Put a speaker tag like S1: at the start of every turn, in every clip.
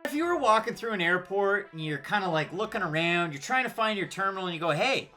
S1: If you were walking through an airport and you're kind of like looking around, you're trying to find your terminal and you go, hey,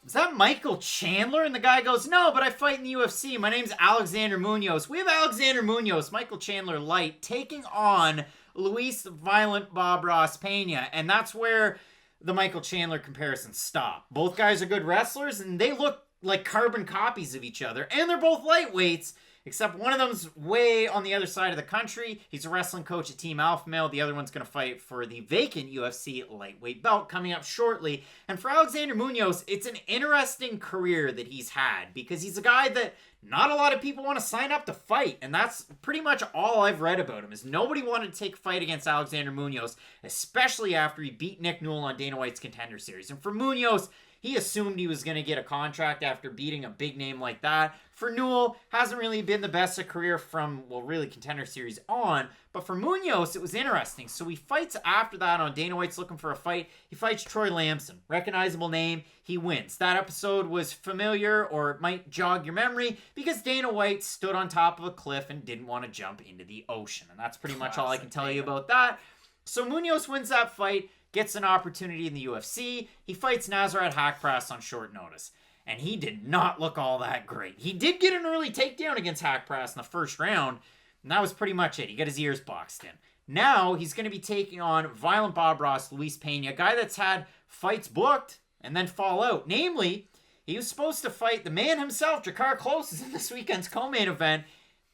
S1: is that Michael Chandler? And the guy goes, no, but I fight in the UFC. My name's Alexander Munoz. We have Alexander Munoz, Michael Chandler light, taking on Luis Violent Bob Ross Pena. And that's where the Michael Chandler comparisons stop. Both guys are good wrestlers and they look like carbon copies of each other. And they're both lightweights. Except one of them's way on the other side of the country. He's a wrestling coach at Team Alpha Male. The other one's going to fight for the vacant UFC lightweight belt coming up shortly. And for Alexander Munoz, it's an interesting career that he's had because he's a guy that not a lot of people want to sign up to fight. And that's pretty much all I've read about him is nobody wanted to take a fight against Alexander Munoz, especially after he beat Nick Newell on Dana White's Contender Series. And for Munoz, he assumed he was going to get a contract after beating a big name like that. For Newell, hasn't really been the best of career from, well, really Contender Series on. But for Munoz, it was interesting. So he fights after that on Dana White's Looking for a Fight. He fights Troy Lamson. Recognizable name. He wins. That episode was familiar, or it might jog your memory, because Dana White stood on top of a cliff and didn't want to jump into the ocean. And that's pretty much all I can tell you about that. So Munoz wins that fight. Gets an opportunity in the UFC. He fights Nasrat Haqparast on short notice. And he did not look all that great. He did get an early takedown against Haqparast in the first round. And that was pretty much it. He got his ears boxed in. Now he's going to be taking on Violent Bob Ross, Luis Pena, a guy that's had fights booked and then fall out. Namely, he was supposed to fight the man himself, Jakar Close, in this weekend's co-main event.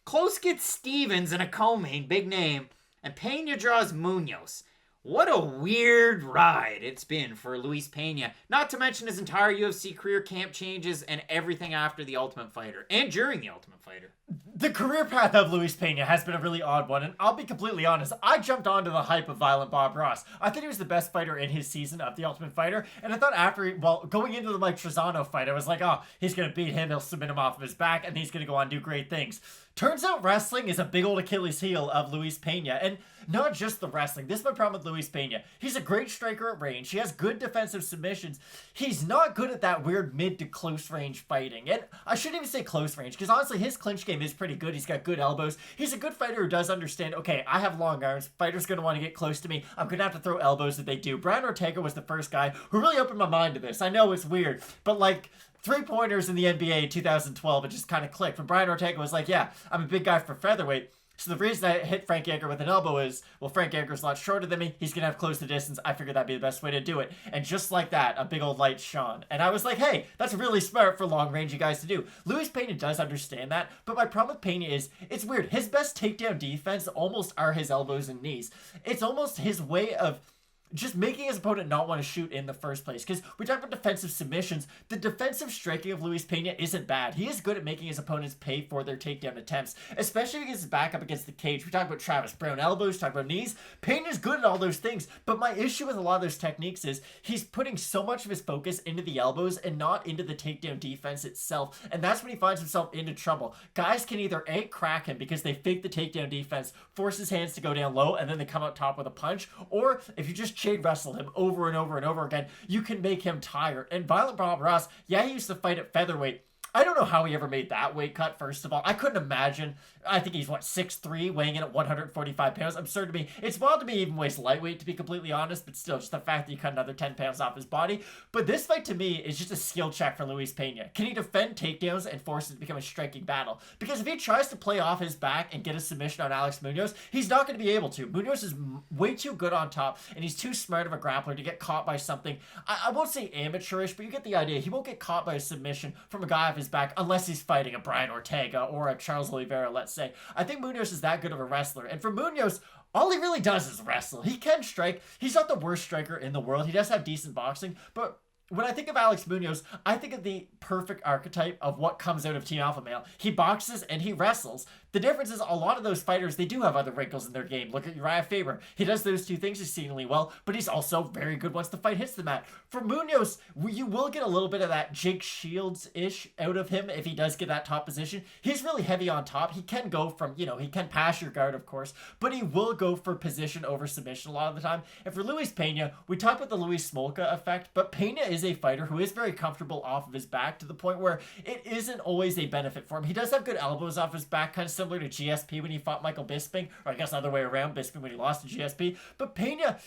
S1: Close gets Stevens in a co-main, big name. And Pena draws Munoz. What a weird ride it's been for Luis Pena. Not to mention his entire UFC career, camp changes, and everything after The Ultimate Fighter. And during The Ultimate Fighter.
S2: The career path of Luis Pena has been a really odd one, and I'll be completely honest, I jumped onto the hype of Violent Bob Ross. I thought he was the best fighter in his season of The Ultimate Fighter, and I thought going into the Mike Trizano fight, I was like, oh, he's going to beat him, he'll submit him off of his back, and he's going to go on and do great things. Turns out wrestling is a big old Achilles heel of Luis Pena, and not just the wrestling. This is my problem with Luis Pena. He's a great striker at range. He has good defensive submissions. He's not good at that weird mid to close range fighting. And I shouldn't even say close range, because honestly, his clinch game is pretty good. He's got good elbows. He's a good fighter who does understand, okay, I have long arms. Fighter's going to want to get close to me. I'm going to have to throw elbows if they do. Brian Ortega was the first guy who really opened my mind to this. I know it's weird, but like, 3-pointers in the NBA in 2012, it just kind of clicked. When Brian Ortega was like, yeah, I'm a big guy for featherweight. So the reason I hit Frank Edgar with an elbow is, well, Frank Edgar's a lot shorter than me. He's going to have close the distance. I figured that'd be the best way to do it. And just like that, a big old light shone. And I was like, hey, that's really smart for long-range guys to do. Luis Pena does understand that. But my problem with Pena is, it's weird. His best takedown defense almost are his elbows and knees. It's almost his way of just making his opponent not want to shoot in the first place. Because we talk about defensive submissions. The defensive striking of Luis Pena isn't bad. He is good at making his opponents pay for their takedown attempts, especially against his back up against the cage. We talk about Travis Brown elbows, talk about knees. Pena's good at all those things, but my issue with a lot of those techniques is he's putting so much of his focus into the elbows and not into the takedown defense itself, and that's when he finds himself into trouble. Guys can either A, crack him because they fake the takedown defense, force his hands to go down low, and then they come out top with a punch, or if you just chain wrestle him over and over and over again, you can make him tired. And Violent Bob Ross, yeah, he used to fight at featherweight. I don't know how he ever made that weight cut, first of all. I couldn't imagine. I think he's, 6'3", weighing in at 145 pounds. Absurd to me. It's wild to me he even weighs lightweight, to be completely honest, but still, just the fact that you cut another 10 pounds off his body. But this fight, to me, is just a skill check for Luis Pena. Can he defend takedowns and force it to become a striking battle? Because if he tries to play off his back and get a submission on Alex Munoz, he's not going to be able to. Munoz is way too good on top, and he's too smart of a grappler to get caught by something, I won't say amateurish, but you get the idea. He won't get caught by a submission from a guy off his back unless he's fighting a Brian Ortega or a Charles Oliveira, let's say. I think Munoz is that good of a wrestler. And for Munoz, all he really does is wrestle. He can strike. He's not the worst striker in the world. He does have decent boxing. But when I think of Alex Munoz, I think of the perfect archetype of what comes out of Team Alpha Male. He boxes and he wrestles. The difference is a lot of those fighters, they do have other wrinkles in their game. Look at Uriah Faber. He does those two things exceedingly well, but he's also very good once the fight hits the mat. For Munoz, you will get a little bit of that Jake Shields-ish out of him if he does get that top position. He's really heavy on top. He can go from, he can pass your guard, of course, but he will go for position over submission a lot of the time. And for Luis Pena, we talk about the Luis Smolka effect, but Pena is a fighter who is very comfortable off of his back to the point where it isn't always a benefit for him. He does have good elbows off his back, kind of similar similar to GSP when he fought Michael Bisping, or I guess the other way around, Bisping when he lost to GSP. But Pena,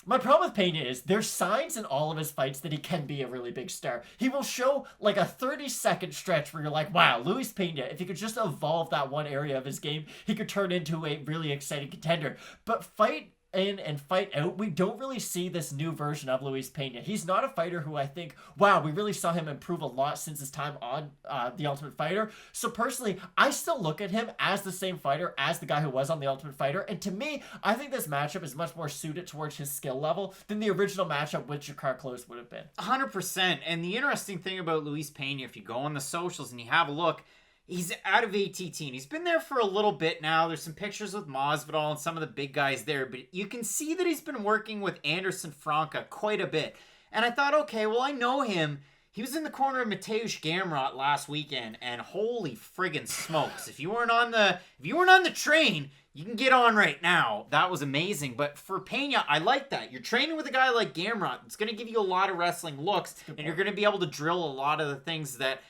S2: my problem with Pena is there's signs in all of his fights that he can be a really big star. He will show like a 30-second stretch where you're like, wow, Luis Pena, if he could just evolve that one area of his game, he could turn into a really exciting contender. But fight in and fight out, we don't really see this new version of Luis Pena. He's not a fighter who I think, wow, we really saw him improve a lot since his time on The Ultimate Fighter. So personally, I still look at him as the same fighter as the guy who was on The Ultimate Fighter. And to me, I think this matchup is much more suited towards his skill level than the original matchup with Ricardo Close would have been.
S1: 100%. And the interesting thing about Luis Pena, if you go on the socials and you have a look, he's out of ATT, and he's been there for a little bit now. There's some pictures with Masvidal and some of the big guys there, but you can see that he's been working with Anderson Franca quite a bit. And I thought, okay, well, I know him. He was in the corner of Mateusz Gamrot last weekend, and holy friggin' smokes. If you weren't on the train, you can get on right now. That was amazing. But for Pena, I like that. You're training with a guy like Gamrot. It's going to give you a lot of wrestling looks, and you're going to be able to drill a lot of the things that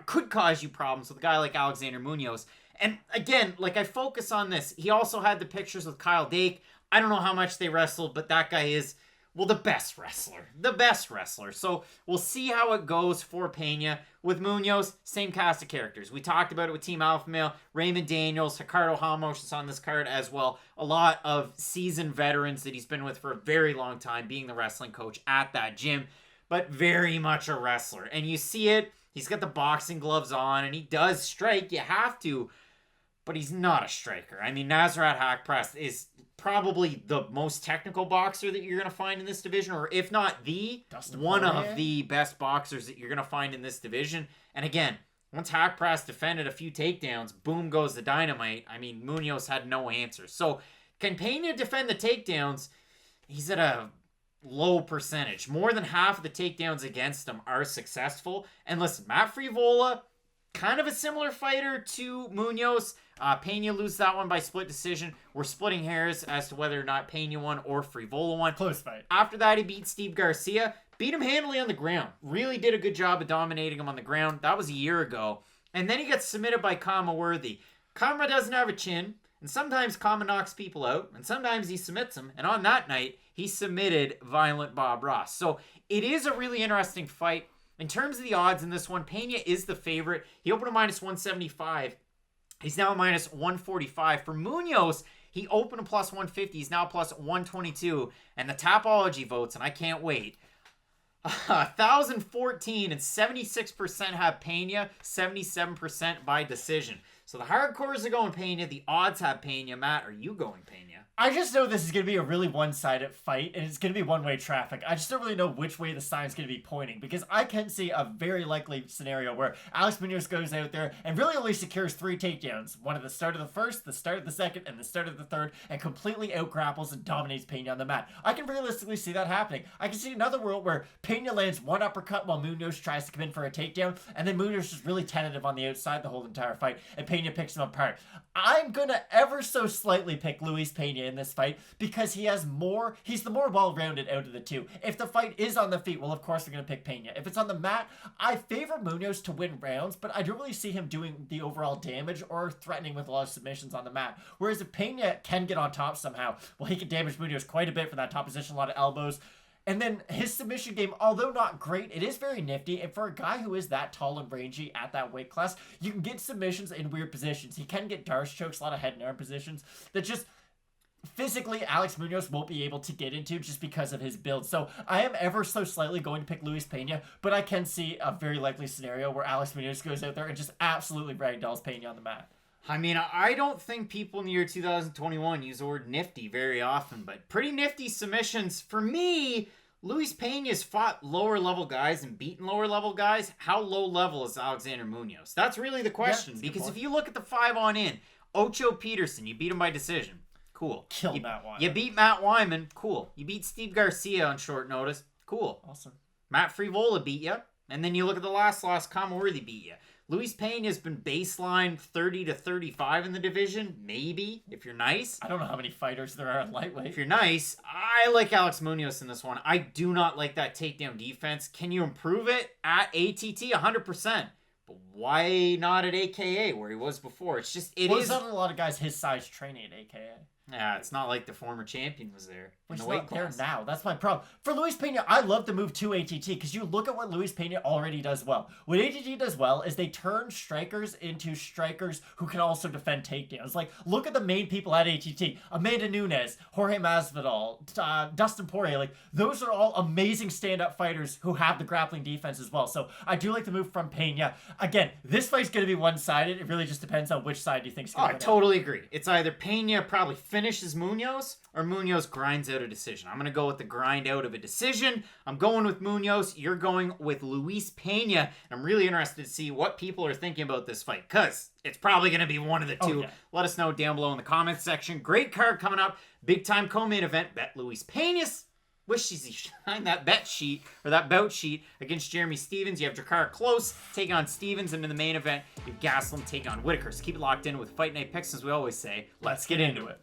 S1: could cause you problems with a guy like Alexander Munoz. And again, like I focus on this. He also had the pictures with Kyle Dake. I don't know how much they wrestled, but that guy is, well, the best wrestler. The best wrestler. So we'll see how it goes for Pena. With Munoz, same cast of characters. We talked about it with Team Alpha Male. Raymond Daniels, Ricardo Ramos is on this card as well. A lot of seasoned veterans that he's been with for a very long time, being the wrestling coach at that gym, but very much a wrestler. And you see it. He's got the boxing gloves on, and he does strike. You have to, but he's not a striker. I mean, Nasrat Hakparast is probably the most technical boxer that you're going to find in this division, or if not one of the best boxers that you're going to find in this division. And again, once Hakparast defended a few takedowns, boom goes the dynamite. I mean, Munoz had no answers. So can Pena defend the takedowns? He's at a low percentage. More than half of the takedowns against him are successful. And listen, Matt Frivola, kind of a similar fighter to Munoz. Pena loses that one by split decision. We're splitting hairs as to whether or not Pena won or Frivola won.
S2: Close fight.
S1: After that, he beat Steve Garcia. Beat him handily on the ground. Really did a good job of dominating him on the ground. That was a year ago. And then he gets submitted by Kama Worthy. Kama doesn't have a chin. And sometimes Kama knocks people out. And sometimes he submits them. And on that night, he submitted Violent Bob Ross. So it is a really interesting fight. In terms of the odds in this one, Pena is the favorite. He opened a minus 175. He's now a minus 145. For Munoz, he opened a plus 150. He's now plus 122. And the Tapology votes, and I can't wait, 1,014 and 76% have Pena, 77% by decision. So the hardcores are going Pena. The odds have Pena. Matt, are you going Pena?
S2: I just know this is going to be a really one-sided fight, and it's going to be one-way traffic. I just don't really know which way the sign's going to be pointing, because I can see a very likely scenario where Alex Munoz goes out there and really only secures 3 takedowns. One at the start of the first, the start of the second, and the start of the third, and completely out-grapples and dominates Pena on the mat. I can realistically see that happening. I can see another world where Pena lands one uppercut while Munoz tries to come in for a takedown, and then Munoz is really tentative on the outside the whole entire fight, and Pena picks him apart. I'm going to ever so slightly pick Luis Pena in this fight because he's the more well-rounded out of the two. If the fight is on the feet, well, of course we're going to pick Pena. If it's on the mat, I favor Munoz to win rounds, but I don't really see him doing the overall damage or threatening with a lot of submissions on the mat. Whereas if Pena can get on top somehow, well, he can damage Munoz quite a bit for that top position, a lot of elbows. And then his submission game, although not great, it is very nifty. And for a guy who is that tall and rangy at that weight class, you can get submissions in weird positions. He can get Darce chokes, a lot of head and arm positions that just physically Alex Munoz won't be able to get into just because of his build. So I am ever so slightly going to pick Luis Pena, but I can see a very likely scenario where Alex Munoz goes out there and just absolutely ragdolls Pena on the mat.
S1: I mean, I don't think people in the year 2021 use the word nifty very often, but pretty nifty submissions. For me, Luis Pena's fought lower level guys and beaten lower level guys. How low level is Alexander Munoz? That's really the question. Yeah, because if you look at the 5 on in, Ocho Peterson, you beat him by decision. Cool.
S2: Killed Matt Wyman.
S1: You beat Matt Wyman. Cool. You beat Steve Garcia on short notice. Cool.
S2: Awesome.
S1: Matt Frivola beat you. And then you look at the last loss, Kamaworthy beat you. Luis Pena has been baseline 30 to 35 in the division. Maybe, if you're nice.
S2: I don't know how many fighters there are in lightweight.
S1: If you're nice, I like Alex Munoz in this one. I do not like that takedown defense. Can you improve it at ATT? 100%. But why not at AKA where he was before? It's just, it
S2: Well,
S1: is.
S2: there's not a lot of guys his size training at AKA.
S1: Yeah, it's not like the former champion was there.
S2: Which
S1: in
S2: is
S1: the weight
S2: not there
S1: class.
S2: now. That's my problem. For Luis Pena, I love the move to ATT because you look at what Luis Pena already does well. What ATT does well is they turn strikers into strikers who can also defend takedowns. Like, look at the main people at ATT. Amanda Nunes, Jorge Masvidal, Dustin Poirier. Like, those are all amazing stand-up fighters who have the grappling defense as well. So I do like the move from Pena. Again, this fight's going to be one-sided. It really just depends on which side you think's
S1: Oh,
S2: going
S1: I
S2: to
S1: totally agree. It's either Pena probably finishes Munoz or Munoz grinds out a decision. I'm going to go with the grind out of a decision. I'm going with Munoz. You're going with Luis Pena. I'm really interested to see what people are thinking about this fight because it's probably going to be one of the two.
S2: yeah.
S1: Let us know down below in the comments section. Great card coming up. Big time co-main event. Bet Luis Pena's. Wishes he signed that bet sheet or that bout sheet against Jeremy Stevens. You have Ricardo close taking on Stevens, and in the main event, you have Gastelum taking on Whittaker. So keep it locked in with Fight Night picks, as we always say. Let's get into it.